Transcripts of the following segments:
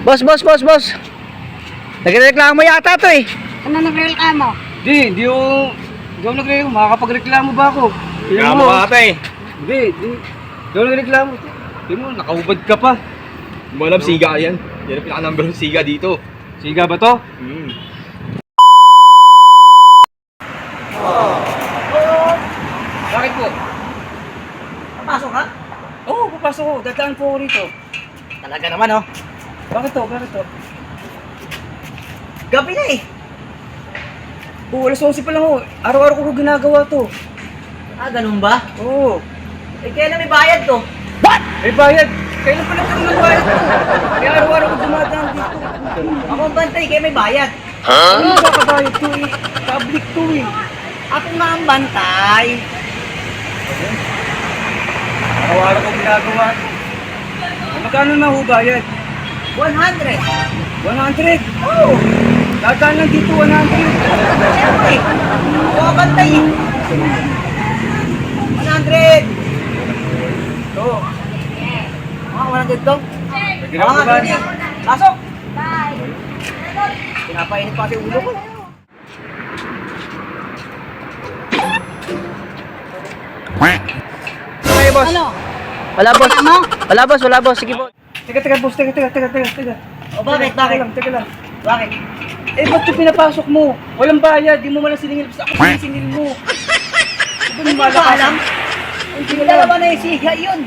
Boss. Nagreklamo yata to eh. Ano nagreklamo? Di ako nagreklamo. Makakapagreklamo ba ako? Reklamo ka ata eh. Di ako nagreklamo. Tingnan mo, nakahubad ka pa. Hindi mo alam, siga yan. Yan ang pinaka-number 1 siga dito. Siga ba to? Bakit po? Papasok ka? Oo, papasok ko. Dadaan po ako rito. Talaga naman oh. Bakit to? Gabi na eh. Oo, alas 11 pa lang ako. Araw-araw ko ginagawa to. Ah, ganun ba? Oo. Eh, kailan may bayad to? May bayad. Kailan pa lang kami nagbayad to? Kaya araw-araw ko dumadaan dito. Ako ang bantay, kaya may bayad. Ano kakabayad to eh? Public to eh. Ako nga ang bantay. Araw-araw ko ginagawa to. Magkano na ho bayad? 100. 100. Oo. Dadaan lang dito 100. Siyempre. Ako ang bantay eh. 100. Oo. Ah, 100 to? Ginagawa Ah, ba? sige. Pasok. Bye. Pinapainit pa kasi ulo ko. Okay, boss. Ano? Wala, boss. Ano? Wala, boss. Sige, boss. Teka, boss. Teka. O bakit? Teka lang. Bakit? Eh, ba't yung pinapasok mo? Walang bayad, di mo man lang siningil. Basta ako sinisingil mo. Hindi ko pa alam. Hindi Yung dalawa na yung siga yun.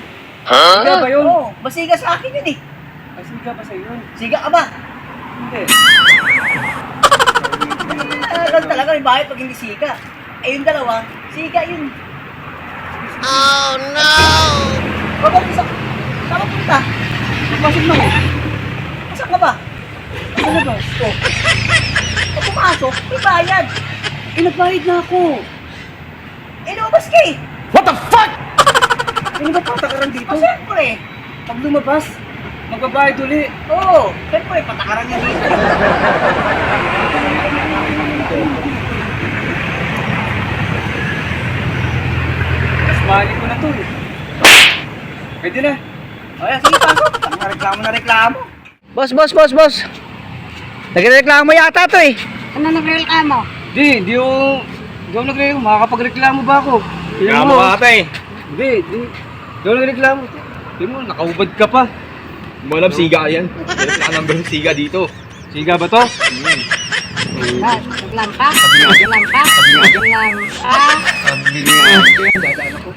Siga ba yun? Oo, basiga sa akin yun eh. Ay, siga ba sa'yo yun? Siga ka ba? Hindi. Talagang talaga may bayad pag hindi siga. Eh yung dalawa, siga yun. Oh no! O bakit saan ka punta? Pasok na mo. Saan ka ba? Ano ba? O pumasok, may bayad. Eh, nagbayad na ako. Eh lumabas ka eh. Ano ba patakaran dito? O siyempre. Pag lumabas, magbabayad uli. Oo, siyempre patakaran niya dito. Mas mahali ko na to eh. Pwede na. O yan, sige pasok. Reklamo na reklamo. Boss. Nagreklamo yata to eh. Ano nagreklamo? Di ako nagreklamo. Makakapagreklamo ba ako? Reklamo ka ata eh. Di ako nagreklamo. Tingnan mo, nakahubad ka pa. Hindi mo alam, siga yan. Yan ang pinaka-number 1 siga dito. Siga ba to? Naglam ka? Naglam ka? Dadaan ako.